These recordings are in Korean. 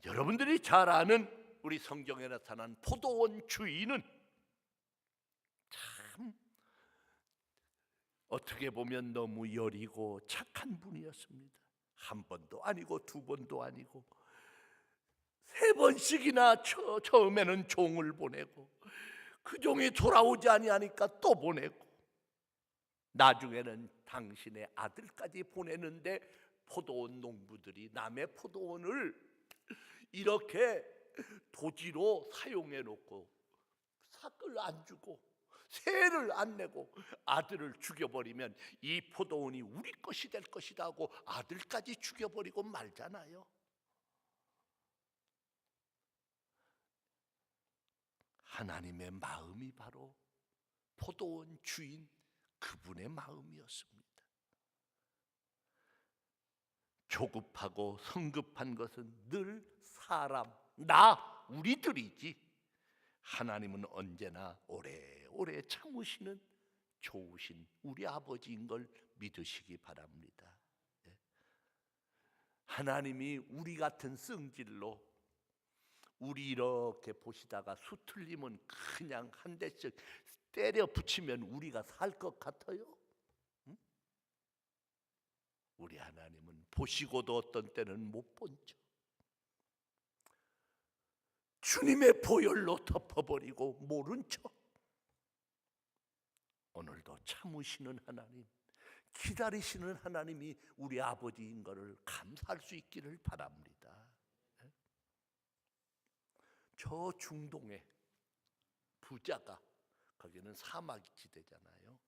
여러분들이 잘 아는 우리 성경에 나타난 포도원 주인은 참 어떻게 보면 너무 여리고 착한 분이었습니다. 한 번도 아니고 두 번도 아니고 세 번씩이나 처음에는 종을 보내고 그 종이 돌아오지 아니하니까 또 보내고 나중에는 당신의 아들까지 보내는데 포도원 농부들이 남의 포도원을 이렇게 도지로 사용해 놓고 삭을 안 주고 세를 안 내고 아들을 죽여버리면 이 포도원이 우리 것이 될 것이다 하고 아들까지 죽여버리고 말잖아요. 하나님의 마음이 바로 포도원 주인 그분의 마음이었습니다. 조급하고 성급한 것은 늘 사람, 우리들이지 하나님은 언제나 오래오래 참으시는 좋으신 우리 아버지인 걸 믿으시기 바랍니다. 하나님이 우리 같은 성질로 우리 이렇게 보시다가 수틀리면 그냥 한 대씩 때려 붙이면 우리가 살 것 같아요? 우리 하나님은 보시고도 어떤 때는 못 본 척 주님의 보혈로 덮어버리고 모른 척 오늘도 참으시는 하나님, 기다리시는 하나님이 우리 아버지인 것을 감사할 수 있기를 바랍니다. 저 중동에 부자가, 거기는 사막지대잖아요.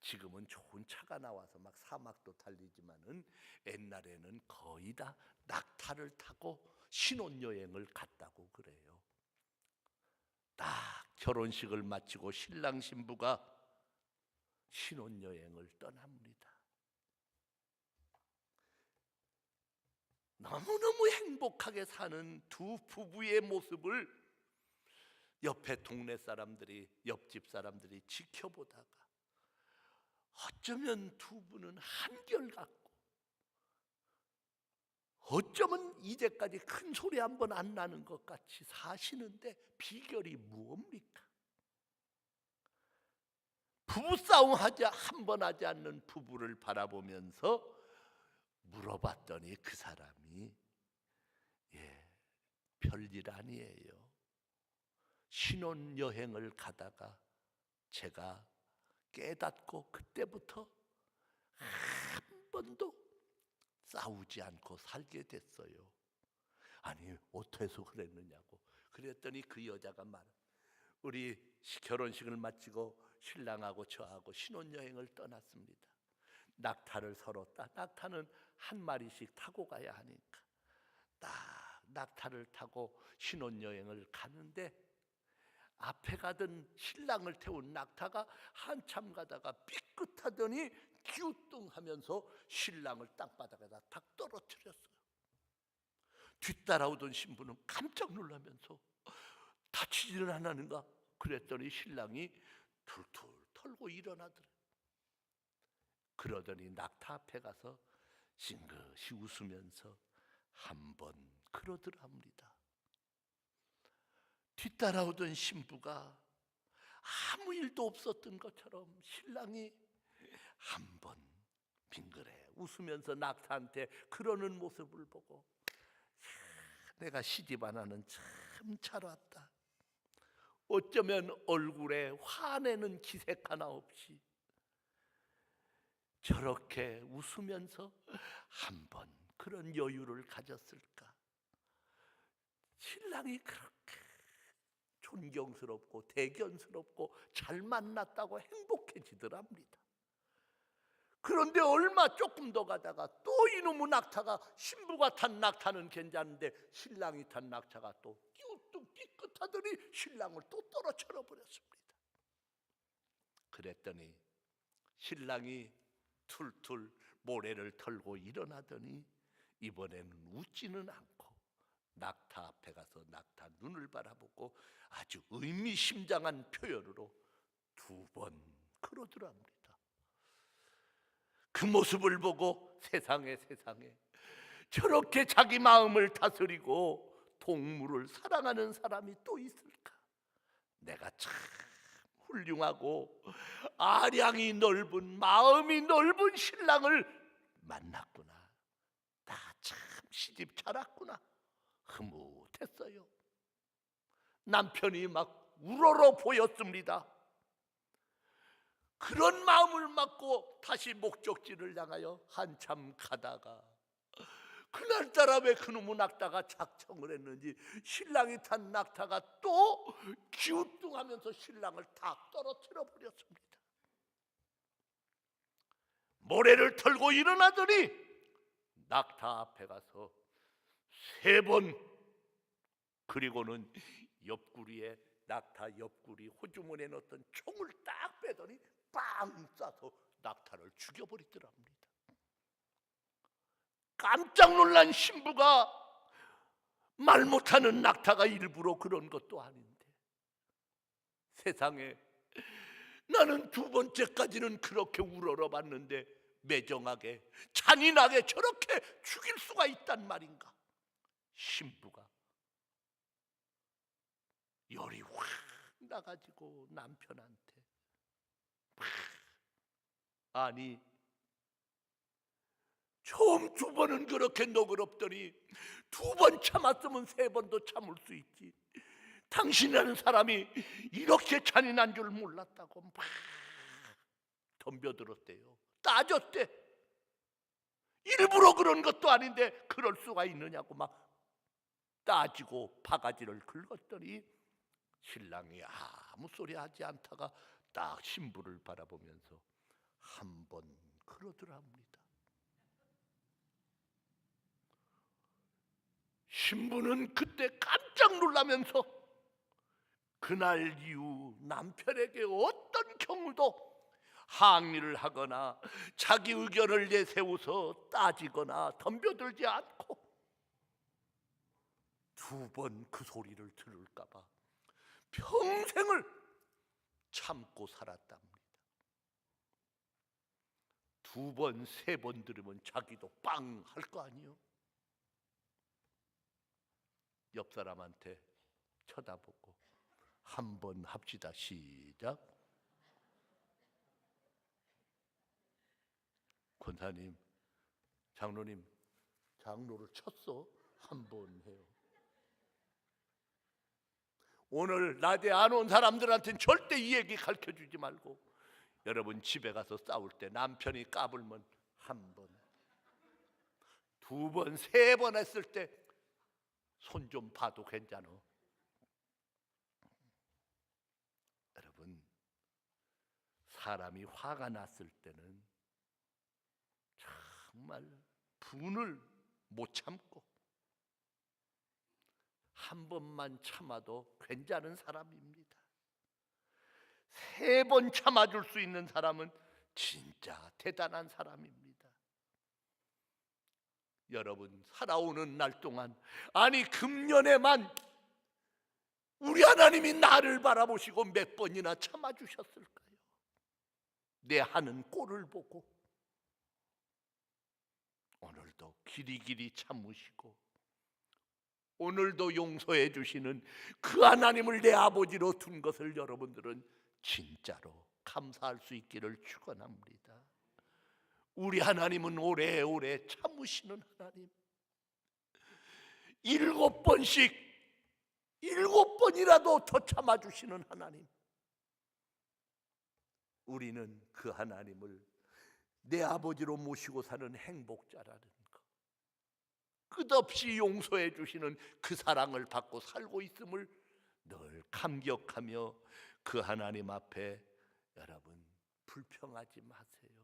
지금은 좋은 차가 나와서 막 사막도 달리지만은 옛날에는 거의 다 낙타를 타고 신혼여행을 갔다고 그래요. 딱 결혼식을 마치고 신랑 신부가 신혼여행을 떠납니다. 너무너무 행복하게 사는 두 부부의 모습을 옆에 동네 사람들이, 옆집 사람들이 지켜보다가 어쩌면 두 분은 한결같고 어쩌면 이제까지 큰 소리 한 번 안 나는 것 같이 사시는데 비결이 무엇입니까? 부부싸움 한 번 하지 않는 부부를 바라보면서 물어봤더니 그 사람이 별일 아니에요. 신혼여행을 가다가 제가 깨닫고 그때부터 한 번도 싸우지 않고 살게 됐어요. 아니 어째서 그랬느냐고. 그랬더니 그 여자가 우리 결혼식을 마치고 신랑하고 저하고 신혼여행을 떠났습니다. 낙타를 서로 낙타는 한 마리씩 타고 가야 하니까 낙타를 타고 신혼여행을 가는데 앞에 가던 신랑을 태운 낙타가 한참 가다가 삐끗하더니 기우뚱하면서 신랑을 땅바닥에다 탁 떨어뜨렸어요. 뒤따라오던 신부는 깜짝 놀라면서 다치지는 않았는가? 그랬더니 신랑이 툴툴 털고 일어나더래. 그러더니 낙타 앞에 가서 싱긋이 웃으면서 한 번 그러더랍니다. 뒤따라오던 신부가 아무 일도 없었던 것처럼 신랑이 한 번 빙그레 웃으면서 낙타한테 그러는 모습을 보고 내가 시집 안 하는 참 잘 왔다. 어쩌면 얼굴에 화내는 기색 하나 없이 저렇게 웃으면서 한 번 그런 여유를 가졌을까? 신랑이 그렇게 존경스럽고 대견스럽고 잘 만났다고 행복해지더랍니다. 그런데 얼마 조금 더 가다가 또 이놈의 낙타가, 신부가 탄 낙타는 괜찮은데 신랑이 탄 낙타가 또 끼우뚱 삐끗하더니 신랑을 또 떨어뜨려 버렸습니다. 그랬더니 신랑이 툴툴 모래를 털고 일어나더니 이번에는 웃지는 않고 낙타 앞에 가서 낙타 눈을 바라보고 아주 의미심장한 표현으로 두 번 그러더랍니다. 그 모습을 보고 세상에 저렇게 자기 마음을 다스리고 동물을 사랑하는 사람이 또 있을까? 내가 참 훌륭하고 아량이 넓은, 마음이 넓은 신랑을 만났구나. 나 참 시집 잘 왔구나. 흐뭇했어요. 남편이 막 우러러 보였습니다. 그런 마음을 갖고 다시 목적지를 향하여 한참 가다가 그날따라 왜 그놈의 낙타가 작정을 했는지 신랑이 탄 낙타가 또 기우뚱하면서 신랑을 탁 떨어뜨려 버렸습니다. 모래를 털고 일어나더니 낙타 앞에 가서 3번, 그리고는 옆구리에, 낙타 옆구리 호주머니에 넣었던 총을 딱 빼더니 빵 쏴서 낙타를 죽여버리더랍니다. 깜짝 놀란 신부가 말 못하는 낙타가 일부러 그런 것도 아닌데, 세상에 나는 2번째까지는 그렇게 우러러봤는데 매정하게 잔인하게 저렇게 죽일 수가 있단 말인가. 신부가 열이 확 나가지고 남편한테, 아니 처음 2번은 그렇게 너그럽더니 2번 참았으면 3번도 참을 수 있지. 당신이라는 사람이 이렇게 잔인한 줄 몰랐다고 막 덤벼들었대요. 따졌대. 일부러 그런 것도 아닌데 그럴 수가 있느냐고 막 따지고 바가지를 긁었더니 신랑이 아무 소리 하지 않다가 딱 신부를 바라보면서 한 번 그러더랍니다. 신부는 그때 깜짝 놀라면서 그날 이후 남편에게 어떤 경우도 항의를 하거나 자기 의견을 내세워서 따지거나 덤벼들지 않고 2번 그 소리를 들을까 봐 평생을 참고 살았답니다. 2번, 3번 들으면 자기도 빵 할 거 아니요. 옆 사람한테 쳐다보고 한번 합시다. 시작. 권사님, 장로님, 장로를 쳤어. 한 번 해요. 오늘 나대 안 온 사람들한테는 절대 이 얘기 가르쳐주지 말고, 여러분 집에 가서 싸울 때 남편이 까불면 1번, 2번, 3번 했을 때 손 좀 봐도 괜찮아. 여러분, 사람이 화가 났을 때는 정말 분을 못 참고 1번만 참아도 괜찮은 사람입니다. 3번 참아줄 수 있는 사람은 진짜 대단한 사람입니다. 여러분, 살아오는 날 동안, 아니 금년에만 우리 하나님이 나를 바라보시고 몇 번이나 참아주셨을까요? 내 하는 꼴을 보고 오늘도 길이길이 참으시고 오늘도 용서해 주시는 그 하나님을 내 아버지로 둔 것을 여러분들은 진짜로 감사할 수 있기를 축원합니다. 우리 하나님은 오래오래 참으시는 하나님, 7번씩 7번이라도 더 참아주시는 하나님, 우리는 그 하나님을 내 아버지로 모시고 사는 행복자라는 것, 끝없이 용서해 주시는 그 사랑을 받고 살고 있음을 늘 감격하며 그 하나님 앞에 여러분 불평하지 마세요.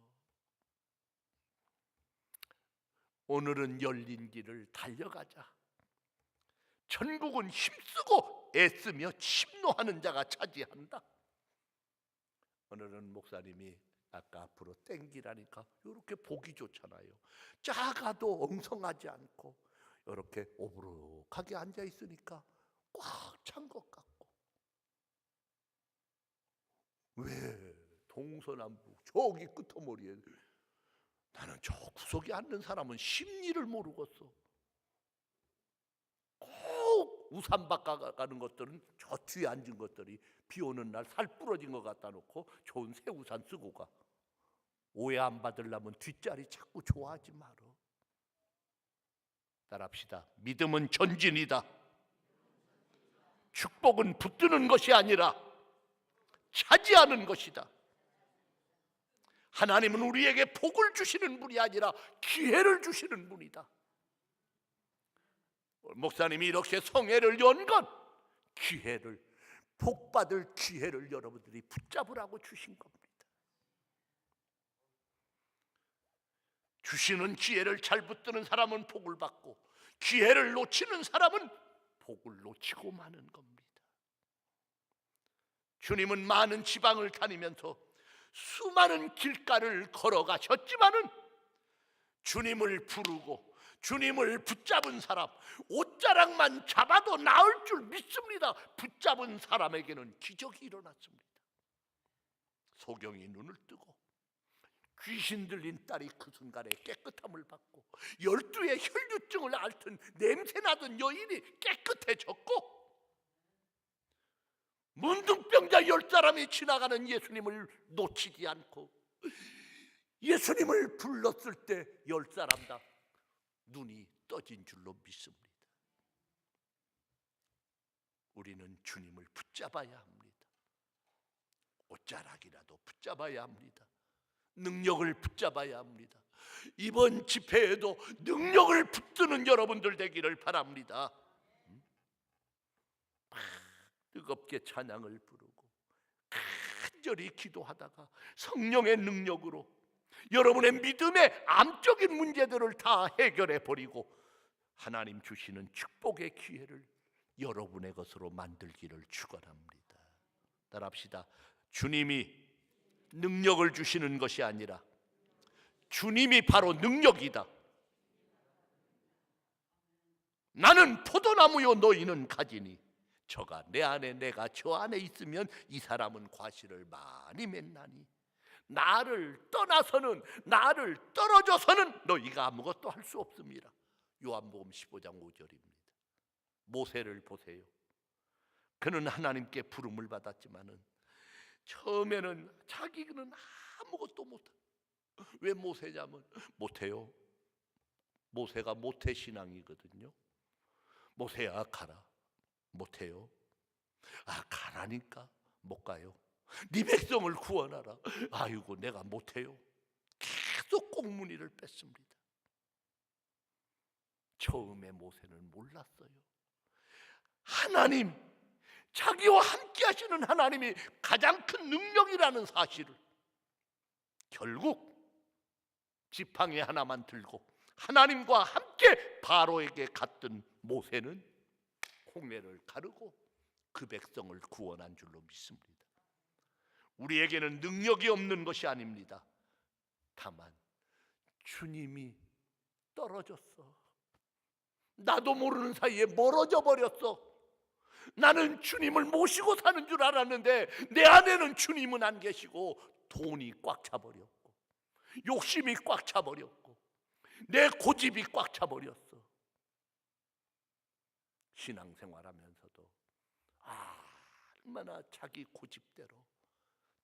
오늘은 열린 길을 달려가자. 전국은 힘쓰고 애쓰며 침노하는 자가 차지한다. 오늘은 목사님이 아까 앞으로 땡기라니까 이렇게 보기 좋잖아요. 작아도 엉성하지 않고 이렇게 오브룩하게 앉아 있으니까 꽉 찬 것 같고, 왜 동서남북 저기 끄트머리에 나는 저 구석에 앉는 사람은 심리를 모르겠어. 꼭 우산 바꿔가는 것들은 저 뒤에 앉은 것들이 비 오는 날 살 부러진 것 갖다 놓고 좋은 새 우산 쓰고 가. 오해 안 받으려면 뒷자리 자꾸 좋아하지 마라. 따라합시다. 믿음은 전진이다. 축복은 붙드는 것이 아니라 차지하는 것이다. 하나님은 우리에게 복을 주시는 분이 아니라 기회를 주시는 분이다. 목사님이 이렇게 성회를 연 건 기회를, 복받을 기회를 여러분들이 붙잡으라고 주신 겁니다. 주시는 기회를 잘 붙드는 사람은 복을 받고, 기회를 놓치는 사람은 복을 놓치고 마는 겁니다. 주님은 많은 지방을 다니면서 수많은 길가를 걸어가셨지만은 주님을 부르고 주님을 붙잡은 사람, 옷자락만 잡아도 나을 줄 믿습니다. 붙잡은 사람에게는 기적이 일어났습니다. 소경이 눈을 뜨고 귀신 들린 딸이 그 순간에 깨끗함을 받고 12의 혈류증을 앓던 냄새나던 여인이 깨끗해졌고, 문둥병자 10사람이 지나가는 예수님을 놓치지 않고 예수님을 불렀을 때 10사람 다 눈이 떠진 줄로 믿습니다. 우리는 주님을 붙잡아야 합니다. 옷자락이라도 붙잡아야 합니다. 능력을 붙잡아야 합니다. 이번 집회에도 능력을 붙드는 여러분들 되기를 바랍니다. 뜨겁게 찬양을 부르고 간절히 기도하다가 성령의 능력으로 여러분의 믿음의 암적인 문제들을 다 해결해 버리고 하나님 주시는 축복의 기회를 여러분의 것으로 만들기를 축원합니다. 따라합시다. 주님이 능력을 주시는 것이 아니라 주님이 바로 능력이다. 나는 포도나무요 너희는 가지니 저가 내 안에 내가 저 안에 있으면 이 사람은 과실을 많이 맺나니 나를 떠나서는, 나를 떨어져서는 너희가 아무것도 할 수 없습니다. 요한복음 15장 5절입니다. 모세를 보세요. 그는 하나님께 부름을 받았지만은 처음에는 자기는 아무것도 못해. 왜 모세냐면 못해요. 모세가 모태 신앙이거든요. 모세야 가라. 못해요. 아 가라니까 못 가요. 네 백성을 구원하라. 아이고 내가 못해요. 계속 꽁무니를 뺐습니다. 처음에 모세는 몰랐어요. 하나님, 자기와 함께 하시는 하나님이 가장 큰 능력이라는 사실을. 결국 지팡이 하나만 들고 하나님과 함께 바로에게 갔던 모세는 홍해를 가르고 그 백성을 구원한 줄로 믿습니다. 우리에게는 능력이 없는 것이 아닙니다. 다만 주님이 떨어졌어. 나도 모르는 사이에 멀어져 버렸어. 나는 주님을 모시고 사는 줄 알았는데 내 안에는 주님은 안 계시고 돈이 꽉 차버렸고 욕심이 꽉 차버렸고 내 고집이 꽉 차버렸어. 신앙생활하면서도 얼마나 자기 고집대로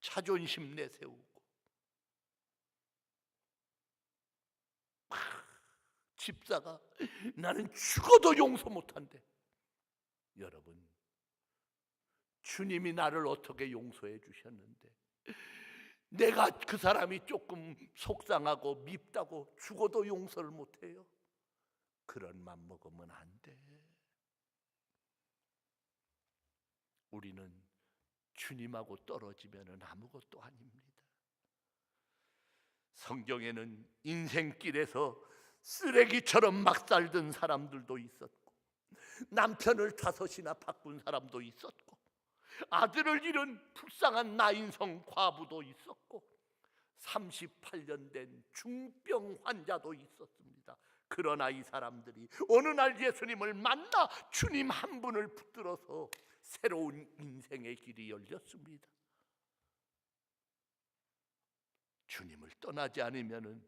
자존심 내세우고 집사가 나는 죽어도 용서 못한대. 여러분, 주님이 나를 어떻게 용서해 주셨는데 내가 그 사람이 조금 속상하고 밉다고 죽어도 용서를 못해요? 그런 맘 먹으면 안 돼. 우리는 주님하고 떨어지면 아무것도 아닙니다. 성경에는 인생길에서 쓰레기처럼 막 살던 사람들도 있었고 남편을 5이나 바꾼 사람도 있었고 아들을 잃은 불쌍한 나인성 과부도 있었고 38년 된 중병 환자도 있었습니다. 그러나 이 사람들이 어느 날 예수님을 만나 주님 한 분을 붙들어서 새로운 인생의 길이 열렸습니다. 주님을 떠나지 않으면은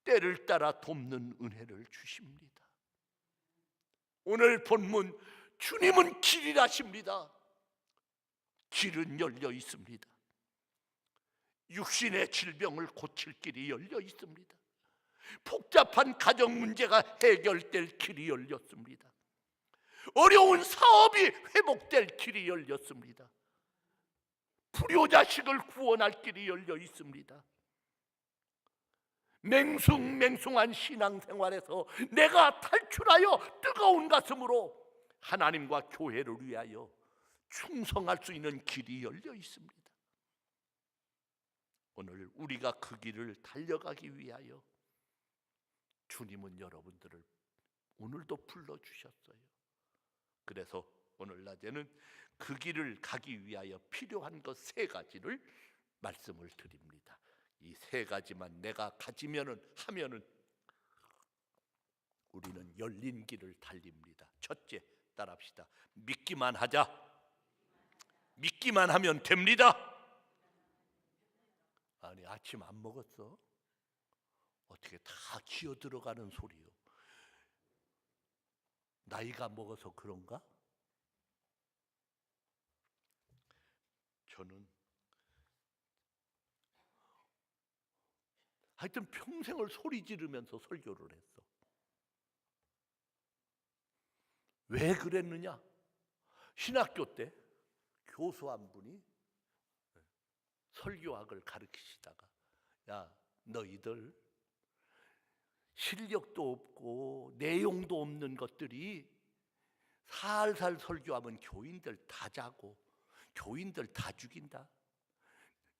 때를 따라 돕는 은혜를 주십니다. 오늘 본문, 주님은 길이라십니다. 길은 열려 있습니다. 육신의 질병을 고칠 길이 열려 있습니다. 복잡한 가정 문제가 해결될 길이 열렸습니다. 어려운 사업이 회복될 길이 열렸습니다. 불효자식을 구원할 길이 열려 있습니다. 맹숭맹숭한 신앙생활에서 내가 탈출하여 뜨거운 가슴으로 하나님과 교회를 위하여 충성할 수 있는 길이 열려 있습니다. 오늘 우리가 그 길을 달려가기 위하여 주님은 여러분들을 오늘도 불러주셨어요. 그래서 오늘 낮에는 그 길을 가기 위하여 필요한 것 3가지를 말씀을 드립니다. 이 3가지만 내가 가지면은 하면은 우리는 열린 길을 달립니다. 첫째, 따라합시다. 믿기만 하자. 믿기만 하면 됩니다. 아니, 아침 안 먹었어? 어떻게 다 기어 들어가는 소리요? 나이가 먹어서 그런가? 저는 하여튼 평생을 소리 지르면서 설교를 했어. 왜 그랬느냐? 신학교 때 교수 한 분이 설교학을 가르치시다가, 야, 너희들 실력도 없고 내용도 없는 것들이 살살 설교하면 교인들 다 자고 교인들 다 죽인다.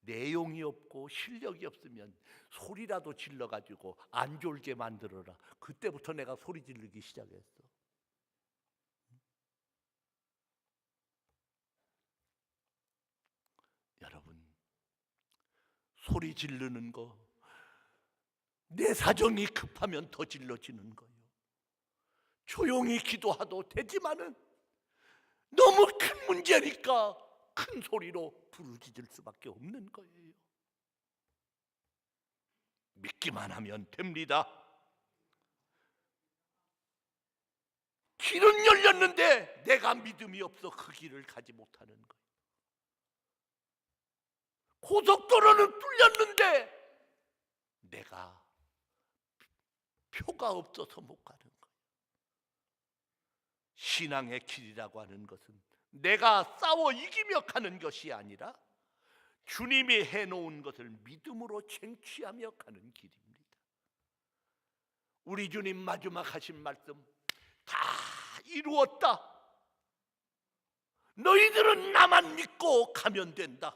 내용이 없고 실력이 없으면 소리라도 질러가지고 안 졸게 만들어라. 그때부터 내가 소리 지르기 시작했어. 여러분, 소리 지르는 거, 내 사정이 급하면 더 질러지는 거예요. 조용히 기도하도 되지만은 너무 큰 문제니까 큰 소리로 부르짖을 수밖에 없는 거예요. 믿기만 하면 됩니다. 길은 열렸는데 내가 믿음이 없어 그 길을 가지 못하는 거예요. 고속도로는 뚫렸는데 내가 표가 없어서 못 가는 거예요. 신앙의 길이라고 하는 것은 내가 싸워 이기며 가는 것이 아니라 주님이 해놓은 것을 믿음으로 쟁취하며 가는 길입니다. 우리 주님 마지막 하신 말씀, 다 이루었다. 너희들은 나만 믿고 가면 된다.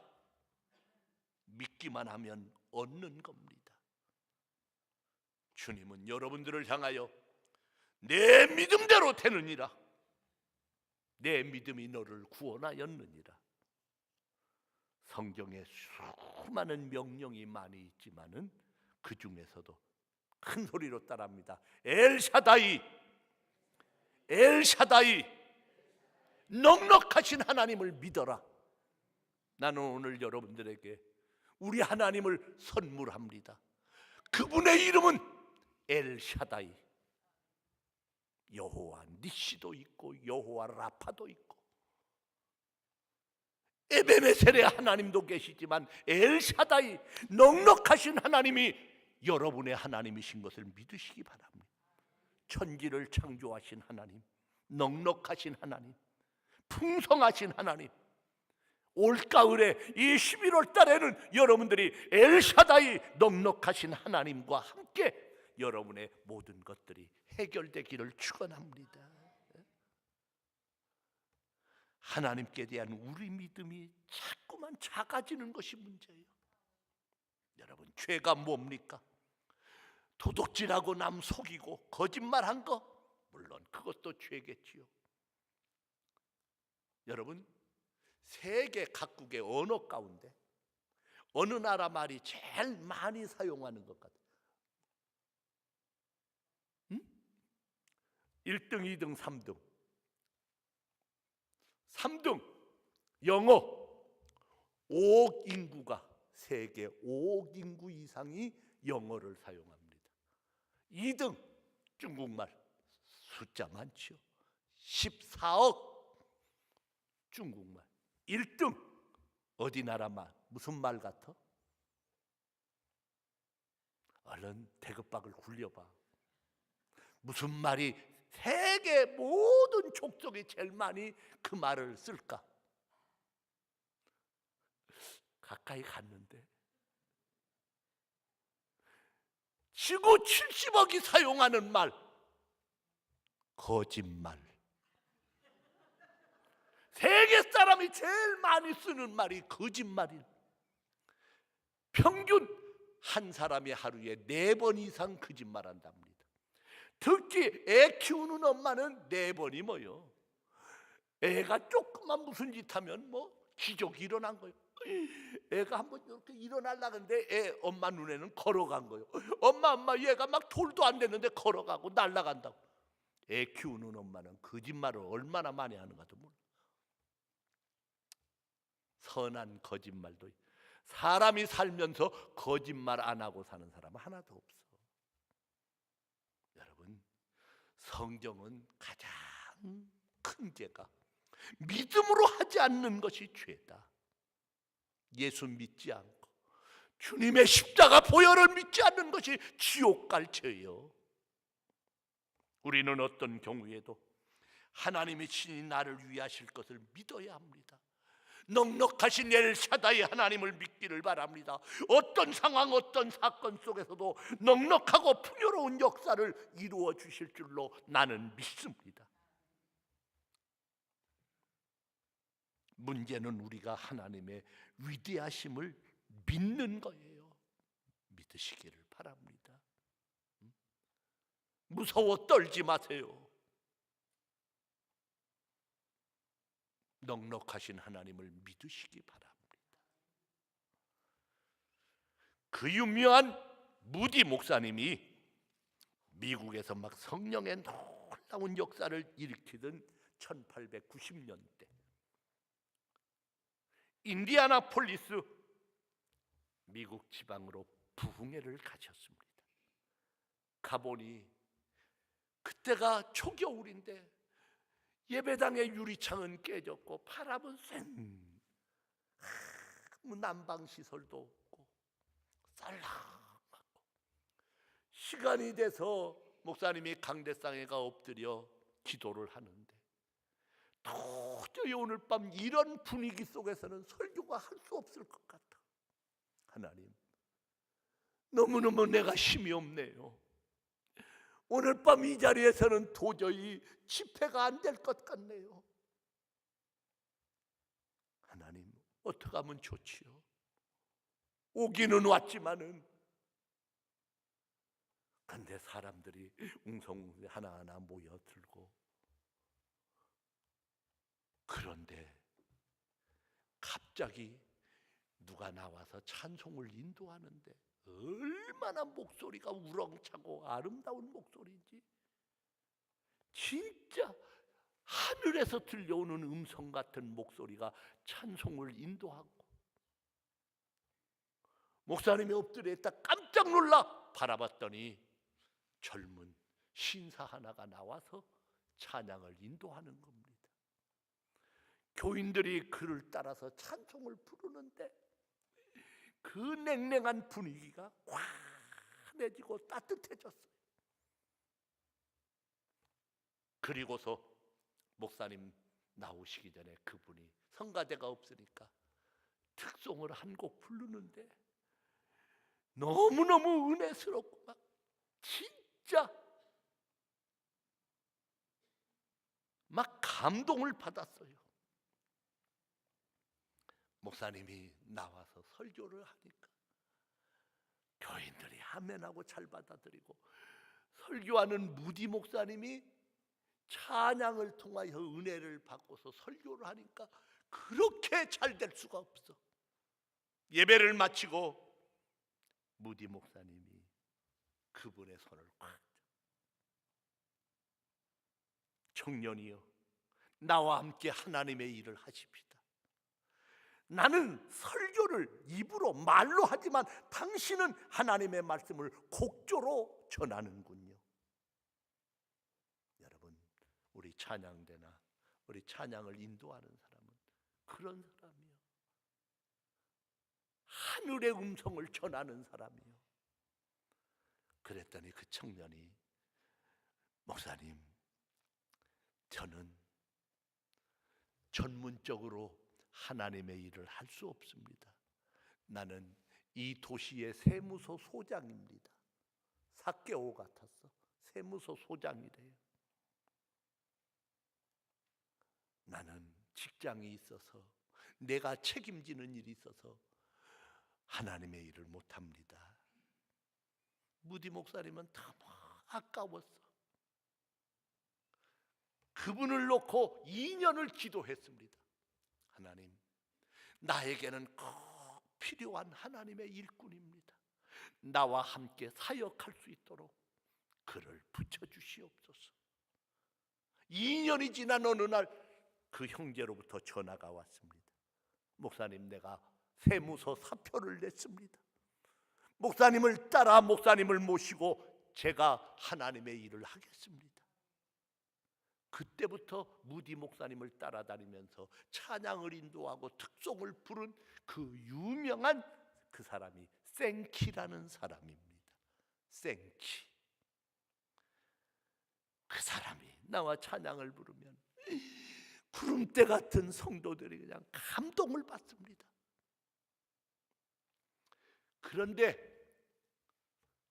믿기만 하면 얻는 겁니다. 주님은 여러분들을 향하여 내 믿음대로 되느니라. 내 믿음이 너를 구원하였느니라. 성경에 수많은 명령이 많이 있지만은 그 중에서도 큰 소리로 따라합니다. 엘샤다이, 엘샤다이, 넉넉하신 하나님을 믿어라. 나는 오늘 여러분들에게 우리 하나님을 선물합니다. 그분의 이름은 엘샤다이. 여호와 니시도 있고 여호와 라파도 있고 에베네셀의 하나님도 계시지만 엘샤다이, 넉넉하신 하나님이 여러분의 하나님이신 것을 믿으시기 바랍니다. 천지를 창조하신 하나님, 넉넉하신 하나님, 풍성하신 하나님. 올가을에 이 11월 달에는 여러분들이 엘샤다이, 넉넉하신 하나님과 함께 여러분의 모든 것들이 해결되기를 축원합니다. 하나님께 대한 우리 믿음이 자꾸만 작아지는 것이 문제예요. 여러분, 죄가 뭡니까? 도둑질하고 남 속이고 거짓말한 거, 물론 그것도 죄겠지요. 여러분, 세계 각국의 언어 가운데 어느 나라 말이 제일 많이 사용하는 것 같아요? 1등, 2등, 3등. 3등 영어. 5억 인구가, 세계 5억 인구 이상이 영어를 사용합니다. 2등 중국말 숫자 많죠. 14억 중국말. 1등 어디 나라 말, 무슨 말 같아? 얼른 대급박을 굴려봐. 무슨 말이 세계 모든 족속이 제일 많이 그 말을 쓸까? 가까이 갔는데 지구 70억이 사용하는 말, 거짓말. 세계 사람이 제일 많이 쓰는 말이 거짓말이에요. 평균 한 사람이 하루에 4번 이상 거짓말한답니다. 특히 애 키우는 엄마는 4번이 뭐요? 애가 조금만 무슨 짓 하면 뭐 기적이 일어난 거예요. 애가 한번 이렇게 일어나려는데 애 엄마 눈에는 걸어간 거예요. 엄마 얘가 막 돌도 안 됐는데 걸어가고 날아간다고. 애 키우는 엄마는 거짓말을 얼마나 많이 하는가도 몰라. 선한 거짓말도, 사람이 살면서 거짓말 안 하고 사는 사람은 하나도 없어. 여러분, 성경은 가장 큰 죄가 믿음으로 하지 않는 것이 죄다. 예수 믿지 않고 주님의 십자가 보혈을 믿지 않는 것이 지옥 갈 죄요. 우리는 어떤 경우에도 하나님이 친히 나를 위하실 것을 믿어야 합니다. 넉넉하신 엘샤다이 하나님을 믿기를 바랍니다. 어떤 상황, 어떤 사건 속에서도 넉넉하고 풍요로운 역사를 이루어 주실 줄로 나는 믿습니다. 문제는 우리가 하나님의 위대하심을 믿는 거예요. 믿으시기를 바랍니다. 무서워 떨지 마세요. 넉넉하신 하나님을 믿으시기 바랍니다. 그 유명한 무디 목사님이 미국에서 막 성령의 놀라운 역사를 일으키던 1890년대 인디애나폴리스 미국 지방으로 부흥회를 가셨습니다. 가보니 그때가 초겨울인데 예배당의 유리창은 깨졌고 바람은 쌩, 난방 시설도 없고 쌀랑하고, 시간이 돼서 목사님이 강대상에가 엎드려 기도를 하는데 도저히 오늘 밤 이런 분위기 속에서는 설교가 할 수 없을 것 같아. 하나님, 너무너무 내가 힘이 없네요. 오늘 밤 이 자리에서는 도저히 집회가 안 될 것 같네요. 하나님, 어떻게 하면 좋지요? 오기는 왔지만은, 근데 사람들이 웅성웅성 하나하나 모여들고, 그런데 갑자기 누가 나와서 찬송을 인도하는데 얼마나 목소리가 우렁차고 아름다운 목소리인지, 진짜 하늘에서 들려오는 음성 같은 목소리가 찬송을 인도하고, 목사님이 엎드려 있다 깜짝 놀라 바라봤더니 젊은 신사 하나가 나와서 찬양을 인도하는 겁니다. 교인들이 그를 따라서 찬송을 부르는데 그 냉랭한 분위기가 환해지고 따뜻해졌어요. 그리고서 목사님 나오시기 전에 그분이 성가대가 없으니까 특송을 한 곡 부르는데 너무너무 은혜스럽고 막 진짜 막 감동을 받았어요. 목사님이 나와서 설교를 하니까 교인들이 아멘하고 잘 받아들이고, 설교하는 무디 목사님이 찬양을 통하여 은혜를 받고서 설교를 하니까 그렇게 잘 될 수가 없어. 예배를 마치고 무디 목사님이 그분의 손을 꽉, 청년이여, 나와 함께 하나님의 일을 하십시다. 나는 설교를 입으로 말로 하지만 당신은 하나님의 말씀을 곡조로 전하는군요. 찬양대나 우리 찬양을 인도하는 사람은 그런 사람이요. 하늘의 음성을 전하는 사람이요. 그랬더니 그 청년이 목사님, 저는 전문적으로 하나님의 일을 할 수 없습니다. 나는 이 도시의 세무서 소장입니다. 사개오 같았어. 세무서 소장이래요. 나는 직장이 있어서 내가 책임지는 일이 있어서 하나님의 일을 못합니다. 무디 목사님은 너무 아까웠어. 그분을 놓고 2년을 기도했습니다. 하나님, 나에게는 꼭 필요한 하나님의 일꾼입니다. 나와 함께 사역할 수 있도록 그를 붙여주시옵소서. 2년이 지난 어느 날 그 형제로부터 전화가 왔습니다. 목사님, 내가 세무서 사표를 냈습니다. 목사님을 따라 목사님을 모시고 제가 하나님의 일을 하겠습니다. 그때부터 무디 목사님을 따라다니면서 찬양을 인도하고 특송을 부른 그 유명한 그 사람이 생키라는 사람입니다. 생키. 그 사람이 나와 찬양을 부르면 구름대 같은 성도들이 그냥 감동을 받습니다. 그런데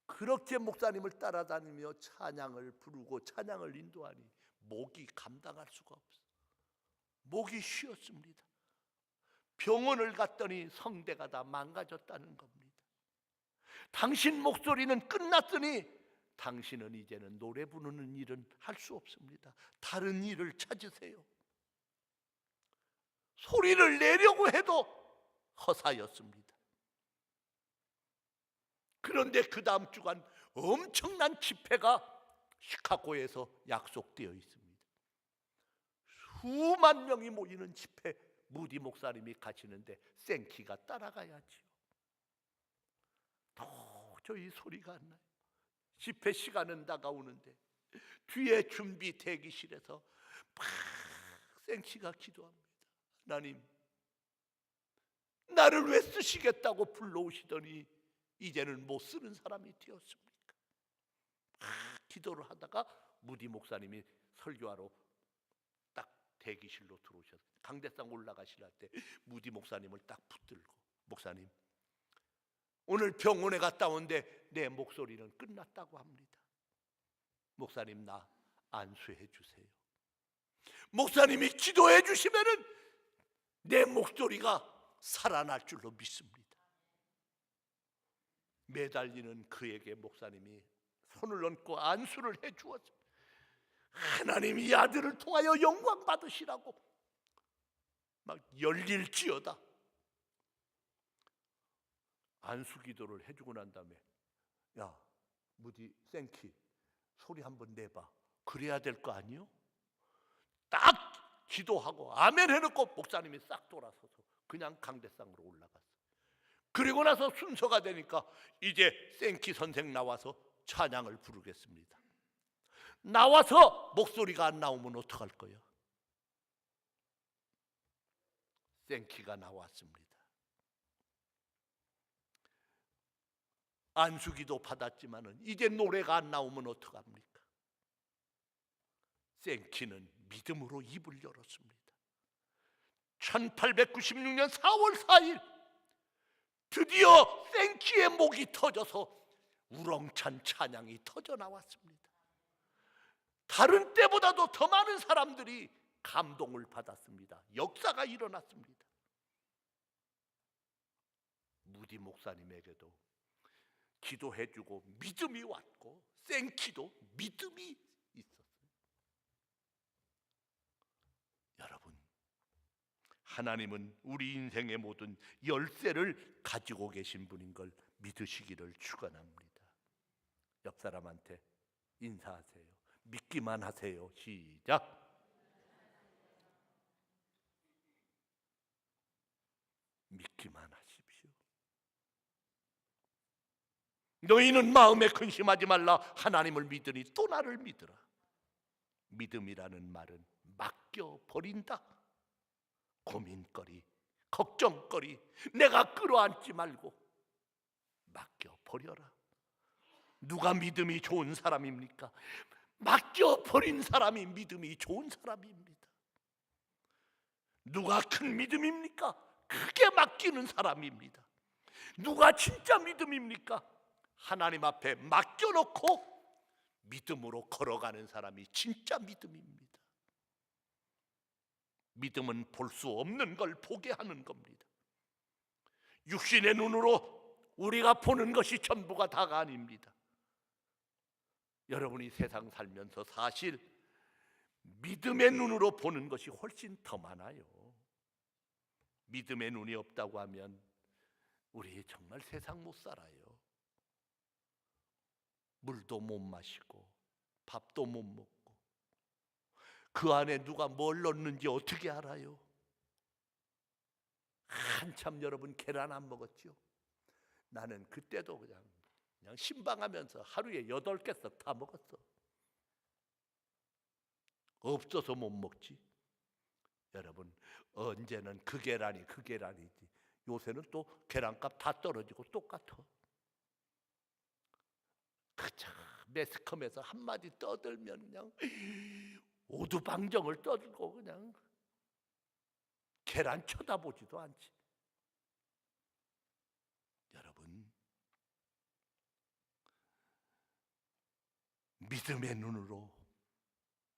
그렇게 목사님을 따라다니며 찬양을 부르고 찬양을 인도하니 목이 감당할 수가 없어. 목이 쉬었습니다. 병원을 갔더니 성대가 다 망가졌다는 겁니다. 당신 목소리는 끝났으니 당신은 이제는 노래 부르는 일은 할 수 없습니다. 다른 일을 찾으세요. 소리를 내려고 해도 허사였습니다. 그런데 그 다음 주간 엄청난 집회가 시카고에서 약속되어 있습니다. 수만 명이 모이는 집회, 무디 목사님이 가시는데 생키가 따라가야지요. 도저히 소리가 안 나요. 집회 시간은 다가오는데 뒤에 준비 대기실에서 막 생키가 기도합니다. 하나님, 나를 왜 쓰시겠다고 불러오시더니 이제는 못 쓰는 사람이 되었습니까? 기도를 하다가 무디 목사님이 설교하러 딱 대기실로 들어오셔서 강대상 올라가시려 때 무디 목사님을 딱 붙들고, 목사님, 오늘 병원에 갔다 온데 내 목소리는 끝났다고 합니다. 목사님, 나 안수해 주세요. 목사님이 기도해 주시면은 내 목소리가 살아날 줄로 믿습니다. 매달리는 그에게 목사님이 손을 얹고 안수를 해 주었습니다. 하나님, 이 아들을 통하여 영광 받으시라고 막 열릴지어다. 안수 기도를 해주고 난 다음에, 야, 무디 생키, 소리 한번 내봐. 그래야 될 거 아니요? 딱 기도하고 아멘 해놓고 목사님이 싹 돌아서서 그냥 강대상으로 올라갔어요. 그리고 나서 순서가 되니까 이제 생키 선생 나와서 찬양을 부르겠습니다. 나와서 목소리가 안 나오면 어떡할 거예요? 생키가 나왔습니다. 안수기도 받았지만은 이제 노래가 안 나오면 어떡합니까? 생키는 믿음으로 입을 열었습니다. 1896년 4월 4일 드디어 생키의 목이 터져서 우렁찬 찬양이 터져 나왔습니다. 다른 때보다도 더 많은 사람들이 감동을 받았습니다. 역사가 일어났습니다. 무디 목사님에게도 기도해주고 믿음이 왔고 생키도 믿음이 있었어요. 여러분, 하나님은 우리 인생의 모든 열쇠를 가지고 계신 분인 걸 믿으시기를 축원합니다. 옆 사람한테 인사하세요. 믿기만 하세요. 시작. 믿기만 하십시오. 너희는 마음에 근심하지 말라. 하나님을 믿으니 또 나를 믿으라. 믿음이라는 말은 맡겨버린다. 고민거리, 걱정거리 내가 끌어안지 말고 맡겨버려라. 누가 믿음이 좋은 사람입니까? 맡겨버린 사람이 믿음이 좋은 사람입니다. 누가 큰 믿음입니까? 크게 맡기는 사람입니다. 누가 진짜 믿음입니까? 하나님 앞에 맡겨놓고 믿음으로 걸어가는 사람이 진짜 믿음입니다. 믿음은 볼 수 없는 걸 보게 하는 겁니다. 육신의 눈으로 우리가 보는 것이 전부가 다가 아닙니다. 여러분이 세상 살면서 사실 믿음의 눈으로 보는 것이 훨씬 더 많아요. 믿음의 눈이 없다고 하면 우리 정말 세상 못 살아요. 물도 못 마시고 밥도 못 먹고 그 안에 누가 뭘 넣는지 어떻게 알아요? 한참 여러분 계란 안 먹었죠? 나는 그때도 그냥 신방하면서 하루에 8개씩 다 먹었어. 없어서 못 먹지. 여러분 언제는 그 계란이지. 요새는 또 계란값 다 떨어지고 똑같아. 그저 매스컴에서 한마디 떠들면 그냥 오두방정을 떠들고 그냥 계란 쳐다보지도 않지. 여러분 믿음의 눈으로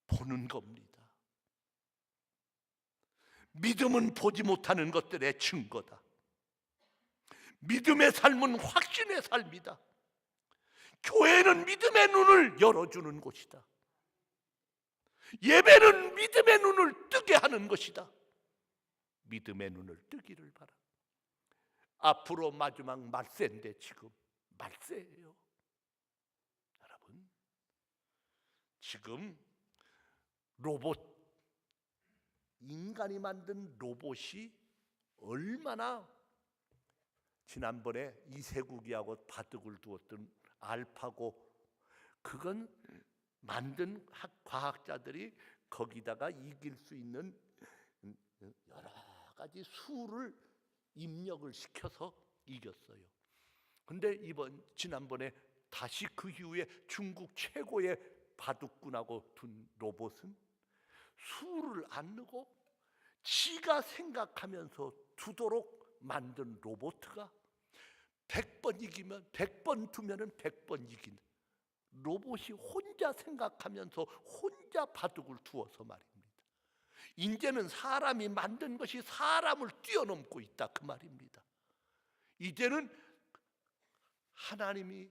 보는 겁니다. 믿음은 보지 못하는 것들의 증거다. 믿음의 삶은 확신의 삶이다. 교회는 믿음의 눈을 열어주는 곳이다. 예배는 믿음의 눈을 뜨게 하는 것이다. 믿음의 눈을 뜨기를 바라. 앞으로 마지막 말세인데 지금 말세예요. 여러분 지금 로봇, 인간이 만든 로봇이 얼마나, 지난번에 이세국이하고 바둑을 두었던 알파고, 그건 만든 과학자들이 거기다가 이길 수 있는 여러 가지 수를 입력을 시켜서 이겼어요. 근데 지난번에 다시 그 이후에 중국 최고의 바둑꾼하고 둔 로봇은 수를 안 넣고 지가 생각하면서 두도록 만든 로봇가 100번 이기면 100번 두면은 100번 이긴 로봇이 혼자 생각하면서 혼자 바둑을 두어서 말입니다. 이제는 사람이 만든 것이 사람을 뛰어넘고 있다 그 말입니다. 이제는 하나님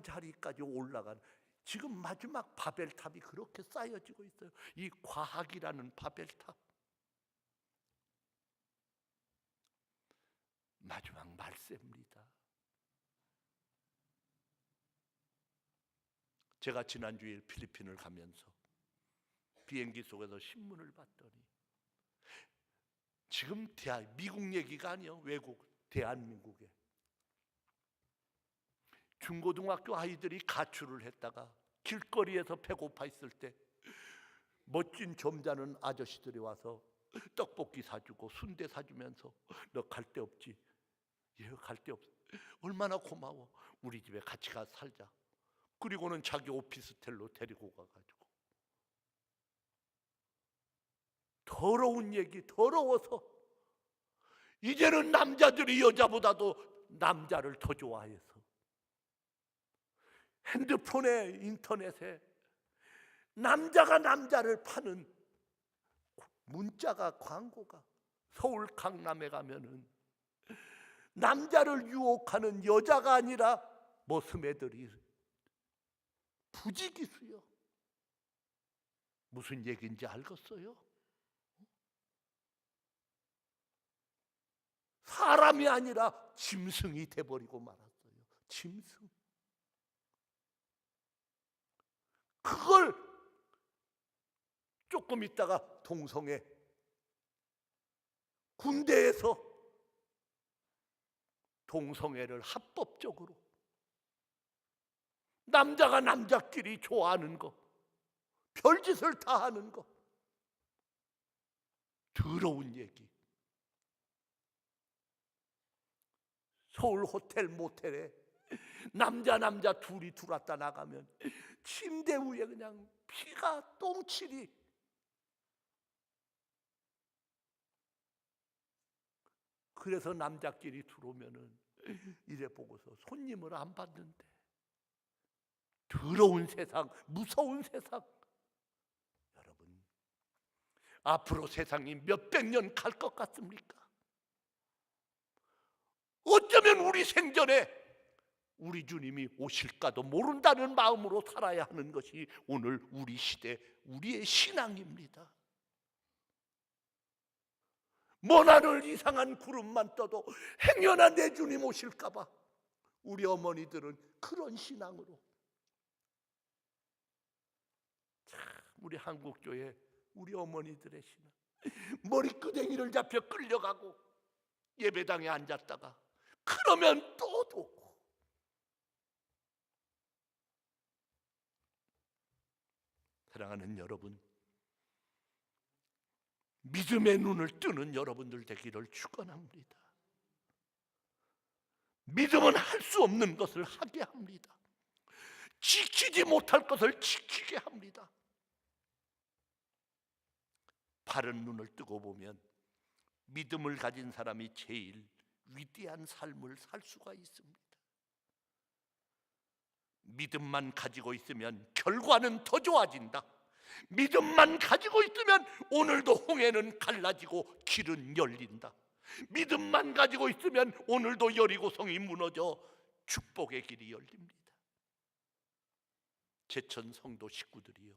자리까지 올라간, 지금 마지막 바벨탑이 그렇게 쌓여지고 있어요. 이 과학이라는 바벨탑. 마지막 말세입니다. 제가 지난주에 필리핀을 가면서 비행기 속에서 신문을 봤더니 지금 미국 얘기가 아니에요. 외국, 대한민국에 중고등학교 아이들이 가출을 했다가 길거리에서 배고파 있을 때 멋진 점잖은 아저씨들이 와서 떡볶이 사주고 순대 사주면서 너 갈 데 없지? 예, 갈 데 없어. 얼마나 고마워. 우리 집에 같이 가서 살자. 그리고는 자기 오피스텔로 데리고 가가지고 더러운 얘기, 더러워서 이제는 남자들이 여자보다도 남자를 더 좋아해서 핸드폰에, 인터넷에 남자가 남자를 파는 문자가, 광고가, 서울 강남에 가면은 남자를 유혹하는 여자가 아니라 머슴애들이 부지기수요. 무슨 얘기인지 알겠어요? 사람이 아니라 짐승이 돼버리고 말았어요. 짐승. 그걸 조금 있다가 동성애, 군대에서 동성애를 합법적으로 남자가 남자끼리 좋아하는 거, 별짓을 다 하는 거. 더러운 얘기. 서울 호텔 모텔에 남자 둘이 들어왔다 나가면 침대 위에 그냥 피가 똥칠이. 그래서 남자끼리 들어오면은 이래 보고서 손님을 안 받는데. 더러운 세상, 무서운 세상. 여러분, 앞으로 세상이 몇백 년 갈 것 같습니까? 어쩌면 우리 생전에 우리 주님이 오실까도 모른다는 마음으로 살아야 하는 것이 오늘 우리 시대, 우리의 신앙입니다. 먼 하늘 이상한 구름만 떠도 행여나 내 주님 오실까 봐 우리 어머니들은 그런 신앙으로. 참, 우리 한국교회 우리 어머니들의 신앙. 머리끄댕이를 잡혀 끌려가고 예배당에 앉았다가 그러면 또 돕고. 사랑하는 여러분, 믿음의 눈을 뜨는 여러분들 되기를 축원합니다. 믿음은 할 수 없는 것을 하게 합니다. 지키지 못할 것을 지키게 합니다. 바른 눈을 뜨고 보면 믿음을 가진 사람이 제일 위대한 삶을 살 수가 있습니다. 믿음만 가지고 있으면 결과는 더 좋아진다. 믿음만 가지고 있으면 오늘도 홍해는 갈라지고 길은 열린다. 믿음만 가지고 있으면 오늘도 여리고성이 무너져 축복의 길이 열립니다. 제천 성도 식구들이여,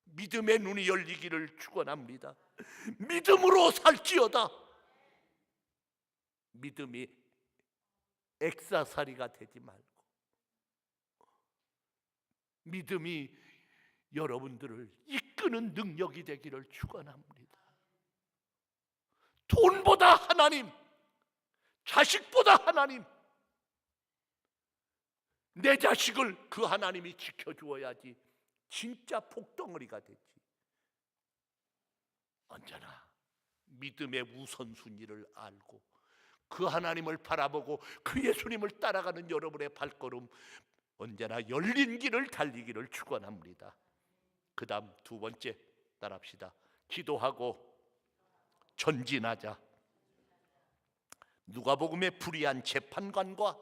믿음의 눈이 열리기를 축원합니다. 믿음으로 살지어다. 믿음이 액사살이가 되지 말고 믿음이 여러분들을 이끄는 능력이 되기를 축원합니다. 돈보다 하나님, 자식보다 하나님, 내 자식을 그 하나님이 지켜주어야지 진짜 복덩어리가 되지. 언제나 믿음의 우선순위를 알고 그 하나님을 바라보고 그 예수님을 따라가는 여러분의 발걸음 언제나 열린 길을 달리기를 축원합니다. 그 다음 두 번째 따라합시다. 기도하고 전진하자. 누가복음의 불의한 재판관과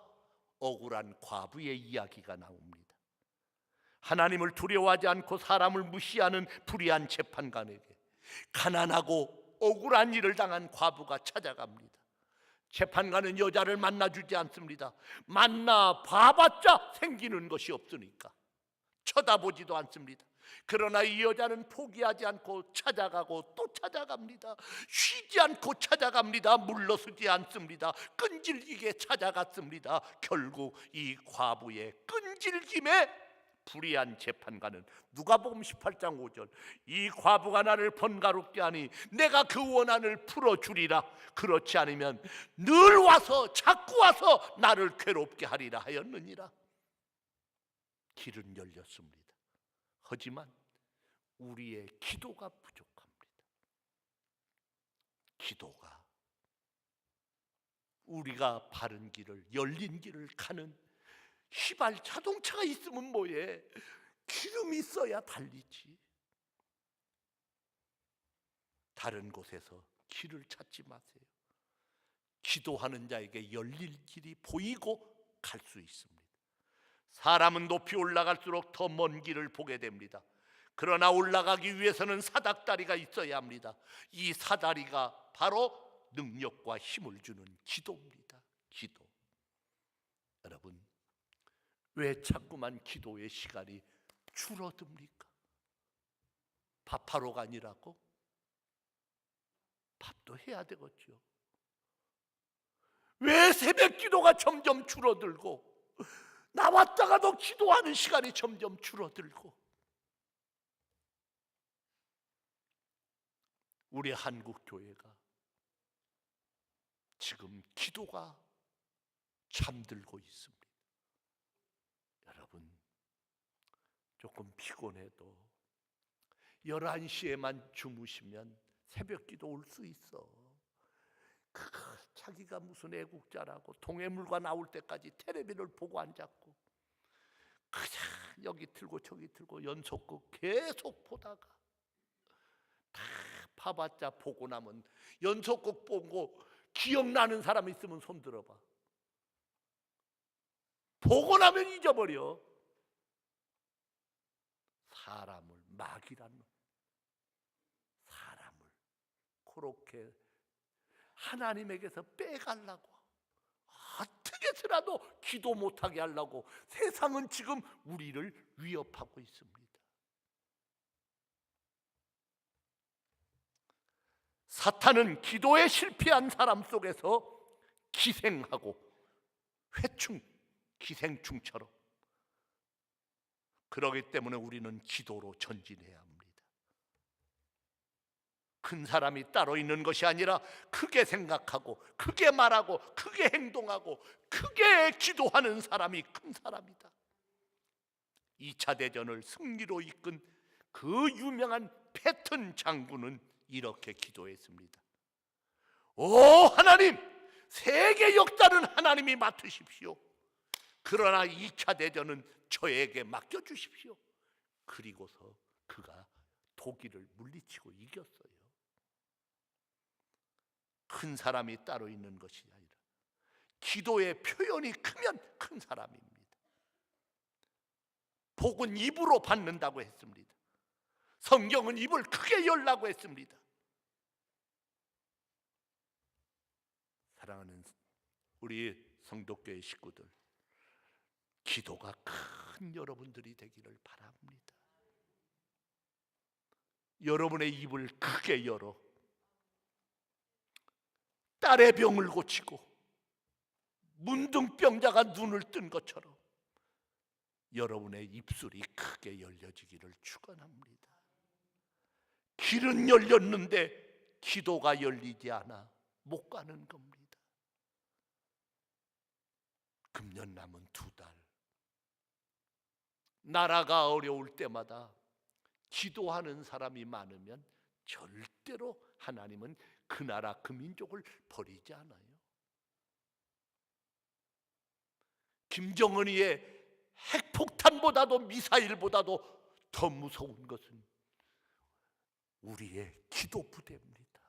억울한 과부의 이야기가 나옵니다. 하나님을 두려워하지 않고 사람을 무시하는 불의한 재판관에게 가난하고 억울한 일을 당한 과부가 찾아갑니다. 재판관은 여자를 만나주지 않습니다. 만나 봐봤자 생기는 것이 없으니까 쳐다보지도 않습니다. 그러나 이 여자는 포기하지 않고 찾아가고 또 찾아갑니다. 쉬지 않고 찾아갑니다. 물러서지 않습니다. 끈질기게 찾아갔습니다. 결국 이 과부의 끈질김에 불의한 재판관은 누가복음 18장 5절 이 과부가 나를 번거롭게 하니 내가 그 원한을 풀어주리라. 그렇지 않으면 늘 와서 자꾸 와서 나를 괴롭게 하리라 하였느니라. 길은 열렸습니다. 하지만 우리의 기도가 부족합니다. 기도가 우리가 바른 길을, 열린 길을 가는 휘발 자동차가 있으면 뭐해? 기름이 있어야 달리지. 다른 곳에서 길을 찾지 마세요. 기도하는 자에게 열릴 길이 보이고 갈 수 있습니다. 사람은 높이 올라갈수록 더 먼 길을 보게 됩니다. 그러나 올라가기 위해서는 사닥다리가 있어야 합니다. 이 사다리가 바로 능력과 힘을 주는 기도입니다. 기도. 여러분, 왜 자꾸만 기도의 시간이 줄어듭니까? 밥하러 가니라고? 밥도 해야 되겠죠. 왜 새벽 기도가 점점 줄어들고 나왔다가도 기도하는 시간이 점점 줄어들고. 우리 한국 교회가 지금 기도가 잠들고 있습니다. 여러분, 조금 피곤해도 11시에만 주무시면 새벽기도 올 수 있어. 자기가 무슨 애국자라고 동해물과 나올 때까지 텔레비를 보고 앉았고 그냥 여기 틀고 저기 틀고 연속극 계속 보다가 다 봐봤자 보고 나면 연속극 보고 기억나는 사람 있으면 손 들어봐. 보고 나면 잊어버려. 사람을 마귀라는 놈. 사람을 그렇게 하나님에게서 빼가려고 어떻게 해서라도 기도 못하게 하려고 세상은 지금 우리를 위협하고 있습니다. 사탄은 기도에 실패한 사람 속에서 기생하고 회충, 기생충처럼 그러기 때문에 우리는 기도로 전진해야 합니다. 큰 사람이 따로 있는 것이 아니라 크게 생각하고 크게 말하고 크게 행동하고 크게 기도하는 사람이 큰 사람이다. 2차 대전을 승리로 이끈 그 유명한 패튼 장군은 이렇게 기도했습니다. 오 하나님, 세계 역사는 하나님이 맡으십시오. 그러나 2차 대전은 저에게 맡겨주십시오. 그리고서 그가 독일을 물리치고 이겼어요. 큰 사람이 따로 있는 것이 아니라 기도의 표현이 크면 큰 사람입니다. 복은 입으로 받는다고 했습니다. 성경은 입을 크게 열라고 했습니다. 사랑하는 우리 성도교회 식구들, 기도가 큰 여러분들이 되기를 바랍니다. 여러분의 입을 크게 열어 딸의 병을 고치고 문둥병자가 눈을 뜬 것처럼 여러분의 입술이 크게 열려지기를 축원합니다. 길은 열렸는데 기도가 열리지 않아 못 가는 겁니다. 금년 남은 2달, 나라가 어려울 때마다 기도하는 사람이 많으면 절대로 하나님은 그 나라 그 민족을 버리지 않아요. 김정은이의 핵폭탄보다도 미사일보다도 더 무서운 것은 우리의 기도 부대입니다.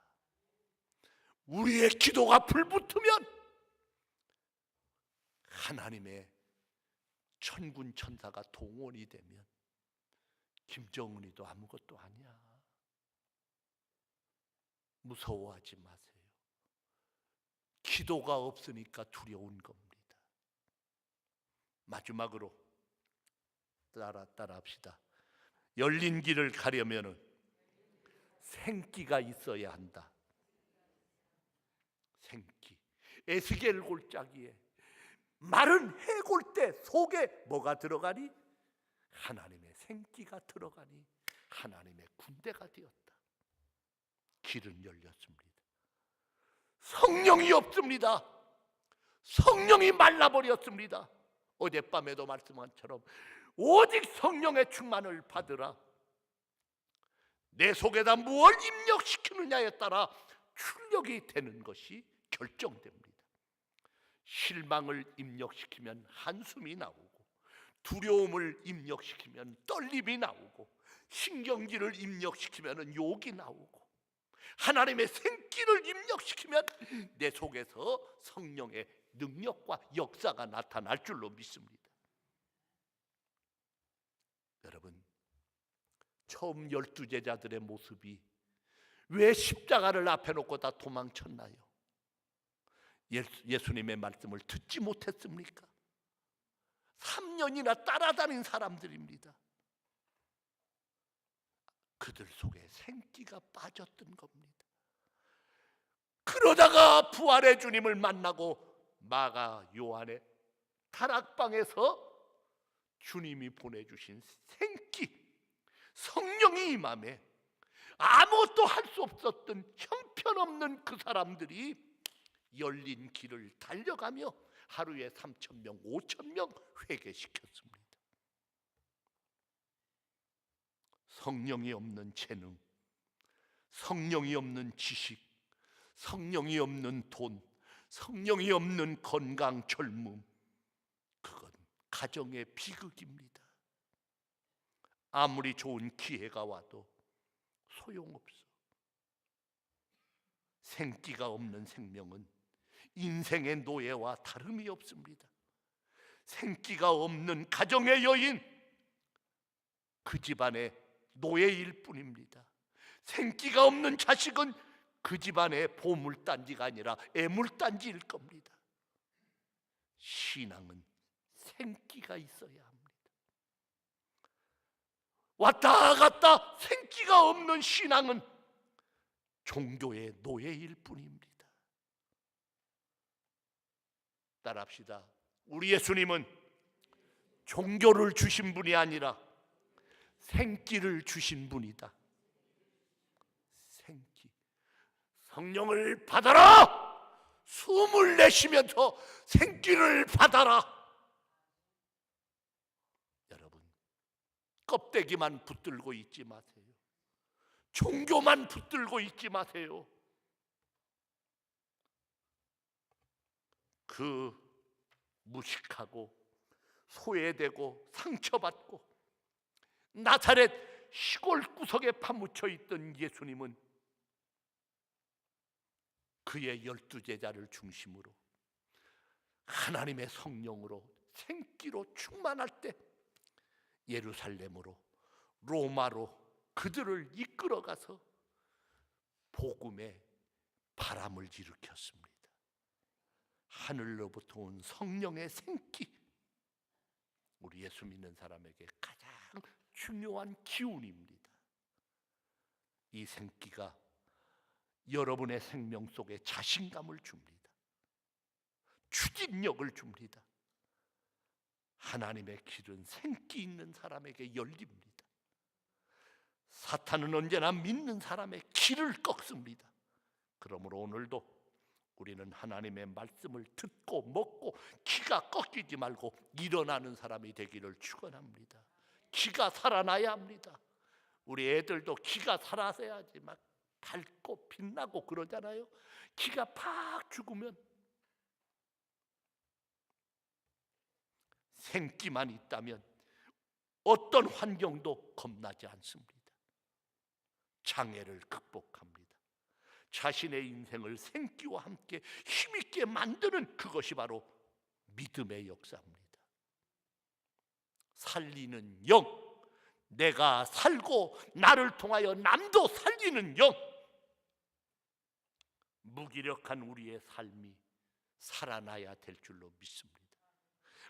우리의 기도가 불붙으면 하나님의 천군 천사가 동원이 되면 김정은이도 아무것도 아니야. 무서워하지 마세요. 기도가 없으니까 두려운 겁니다. 마지막으로 따라 합시다. 열린 길을 가려면 생기가 있어야 한다. 생기. 에스겔 골짜기에 마른 해골대 속에 뭐가 들어가니? 하나님의 생기가 들어가니 하나님의 군대가 되었다. 길은 열렸습니다. 성령이 없습니다. 성령이 말라버렸습니다. 어젯밤에도 말씀한 것처럼 오직 성령의 충만을 받으라. 내 속에다 무엇을 입력시키느냐에 따라 출력이 되는 것이 결정됩니다. 실망을 입력시키면 한숨이 나오고, 두려움을 입력시키면 떨림이 나오고, 신경질을 입력시키면 욕이 나오고, 하나님의 생기를 입력시키면 내 속에서 성령의 능력과 역사가 나타날 줄로 믿습니다. 여러분, 처음 12제자들의 모습이 왜 십자가를 앞에 놓고 다 도망쳤나요? 예수님의 말씀을 듣지 못했습니까? 3년이나 따라다닌 사람들입니다. 그들 속에 생기가 빠졌던 겁니다. 그러다가 부활의 주님을 만나고 마가 요한의 다락방에서 주님이 보내주신 생기, 성령이 임함에 아무것도 할 수 없었던 형편없는 그 사람들이 열린 길을 달려가며 하루에 3,000명, 5,000명 회개시켰습니다. 성령이 없는 재능, 성령이 없는 지식, 성령이 없는 돈, 성령이 없는 건강, 젊음, 그건 가정의 비극입니다. 아무리 좋은 기회가 와도 소용없어. 생기가 없는 생명은 인생의 노예와 다름이 없습니다. 생기가 없는 가정의 여인, 그 집안의 노예일 뿐입니다. 생기가 없는 자식은 그 집안의 보물단지가 아니라 애물단지일 겁니다. 신앙은 생기가 있어야 합니다. 왔다 갔다 생기가 없는 신앙은 종교의 노예일 뿐입니다. 따라합시다. 우리 예수님은 종교를 주신 분이 아니라 생기를 주신 분이다. 생기. 성령을 받아라! 숨을 내쉬면서 생기를 받아라! 여러분, 껍데기만 붙들고 있지 마세요. 종교만 붙들고 있지 마세요. 그 무식하고 소외되고 상처받고 나사렛 시골 구석에 파묻혀 있던 예수님은 그의 12제자를 중심으로 하나님의 성령으로 생기로 충만할 때 예루살렘으로, 로마로 그들을 이끌어가서 복음의 바람을 일으켰습니다. 하늘로부터 온 성령의 생기, 우리 예수 믿는 사람에게 가장 중요한 기운입니다. 이 생기가 여러분의 생명 속에 자신감을 줍니다. 추진력을 줍니다. 하나님의 길은 생기 있는 사람에게 열립니다. 사탄은 언제나 믿는 사람의 길을 꺾습니다. 그러므로 오늘도 우리는 하나님의 말씀을 듣고 먹고 기가 꺾이지 말고 일어나는 사람이 되기를 축원합니다. 기가 살아나야 합니다. 우리 애들도 기가 살아서야지 막 밝고 빛나고 그러잖아요. 기가 팍 죽으면 생기만 있다면 어떤 환경도 겁나지 않습니다. 장애를 극복합니다. 자신의 인생을 생기와 함께 힘있게 만드는 그것이 바로 믿음의 역사입니다. 살리는 영, 내가 살고 나를 통하여 남도 살리는 영, 무기력한 우리의 삶이 살아나야 될 줄로 믿습니다.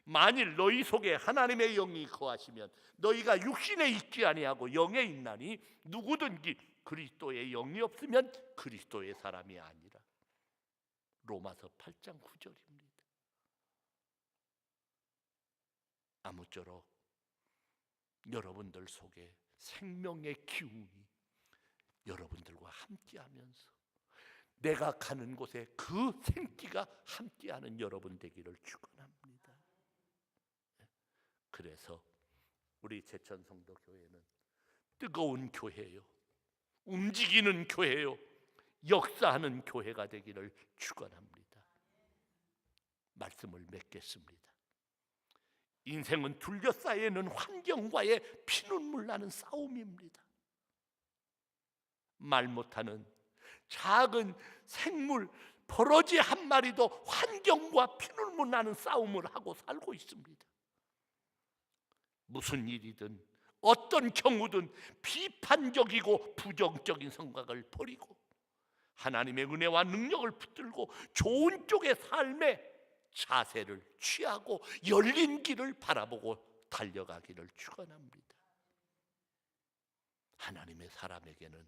만일 너희 속에 하나님의 영이 거하시면 너희가 육신에 있지 아니하고 영에 있나니 누구든지 그리스도의 영이 없으면 그리스도의 사람이 아니라. 로마서 8장 9절입니다. 아무쪼록 여러분들 속에 생명의 기운이 여러분들과 함께하면서 내가 가는 곳에 그 생기가 함께하는 여러분 되기를 축원합니다. 그래서 우리 제천성도교회는 뜨거운 교회요, 움직이는 교회요, 역사하는 교회가 되기를 축원합니다. 말씀을 맺겠습니다. 인생은 둘러싸여있는 환경과의 피눈물 나는 싸움입니다. 말 못하는 작은 생물 버러지 한 마리도 환경과 피눈물 나는 싸움을 하고 살고 있습니다. 무슨 일이든 어떤 경우든 비판적이고 부정적인 생각을 버리고 하나님의 은혜와 능력을 붙들고 좋은 쪽의 삶의 자세를 취하고 열린 길을 바라보고 달려가기를 축원합니다. 하나님의 사람에게는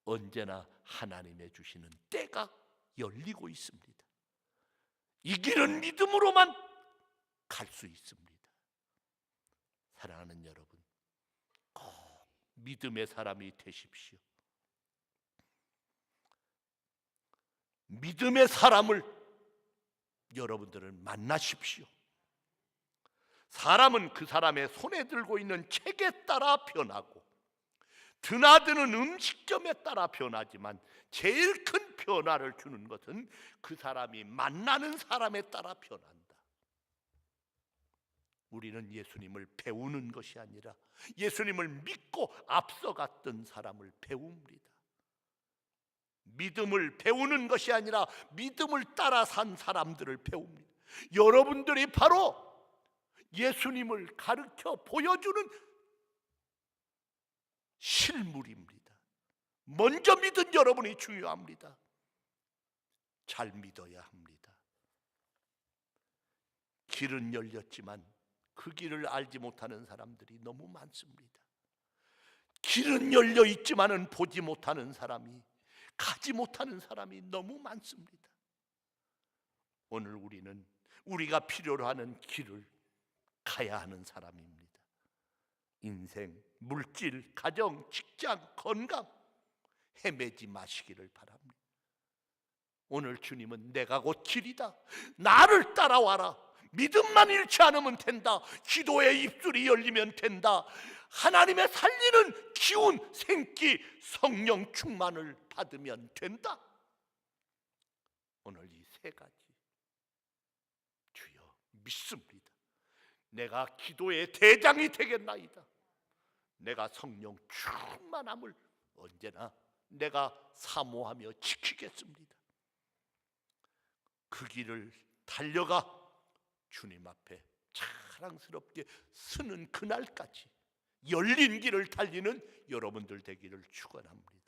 언제나 하나님의 주시는 때가 열리고 있습니다. 이 길은 믿음으로만 갈 수 있습니다. 사랑하는 여러분, 꼭 믿음의 사람이 되십시오. 믿음의 사람을 여러분들은 만나십시오. 사람은 그 사람의 손에 들고 있는 책에 따라 변하고 드나드는 음식점에 따라 변하지만 제일 큰 변화를 주는 것은 그 사람이 만나는 사람에 따라 변한다. 우리는 예수님을 배우는 것이 아니라 예수님을 믿고 앞서갔던 사람을 배웁니다. 믿음을 배우는 것이 아니라 믿음을 따라 산 사람들을 배웁니다. 여러분들이 바로 예수님을 가르쳐 보여주는 실물입니다. 먼저 믿은 여러분이 중요합니다. 잘 믿어야 합니다. 길은 열렸지만 그 길을 알지 못하는 사람들이 너무 많습니다. 길은 열려 있지만은 보지 못하는 사람이, 가지 못하는 사람이 너무 많습니다. 오늘 우리는 우리가 필요로 하는 길을 가야 하는 사람입니다. 인생, 물질, 가정, 직장, 건강 헤매지 마시기를 바랍니다. 오늘 주님은 내가 곧 길이다. 나를 따라와라. 믿음만 잃지 않으면 된다. 기도의 입술이 열리면 된다. 하나님의 살리는 기운, 생기, 성령 충만을 받으면 된다. 오늘 이 세 가지 주여 믿습니다. 내가 기도의 대장이 되겠나이다. 내가 성령 충만함을 언제나 내가 사모하며 지키겠습니다. 그 길을 달려가 주님 앞에 자랑스럽게 서는 그날까지 열린 길을 달리는 여러분들 되기를 축원합니다.